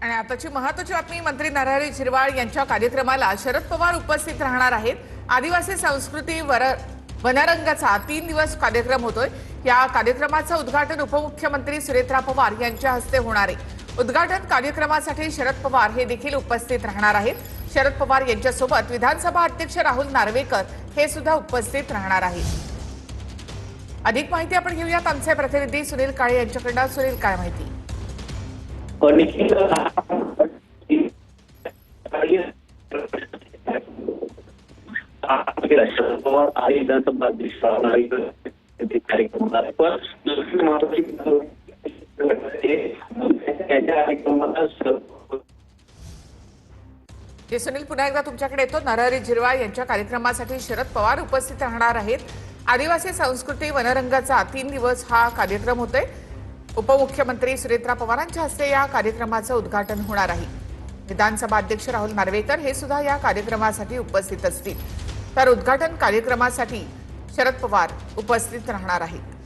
आणि आताची महत्त्वाची बातमी, मंत्री नरहरी झिरवाळ यांच्या कार्यक्रमाला शरद पवार उपस्थित राहणार आहेत। आदिवासी संस्कृती वनरंगाचा 3 दिवस कार्यक्रम होतोय। या कार्यक्रमाचं उद्घाटन उपमुख्यमंत्री सुरेत्रा पवार यांच्या हस्ते होणार आहे। उद्घाटन कार्यक्रमासाठी शरद पवार हे देखील उपस्थित राहणार आहेत। शरद पवार यांच्यासोबत विधानसभा अध्यक्ष राहुल नार्वेकर हे सुद्धा उपस्थित राहणार आहेत। अधिक माहिती आपण घेऊयात आमचे प्रतिनिधी सुनील काळे यांच्याकडून। सुनील, काय माहिती? शरद पवार आणि विधानसभा अध्यक्ष सुनील, पुन्हा एकदा तुमच्याकडे येतो। नरहरी झिरवाळ यांच्या कार्यक्रमासाठी शरद पवार उपस्थित राहणार आहेत। आदिवासी संस्कृती वनरंगाचा 3 दिवस हा कार्यक्रम होतोय। उपमुख्यमंत्री सुरेत्रा पवारांच्या हस्ते या कार्यक्रमाचं उद्घाटन होणार आहे। विधानसभा अध्यक्ष राहुल नार्वेकर हे सुद्धा या कार्यक्रमासाठी उपस्थित असतील। तर उद्घाटन कार्यक्रमासाठी शरद पवार उपस्थित राहणार आहेत।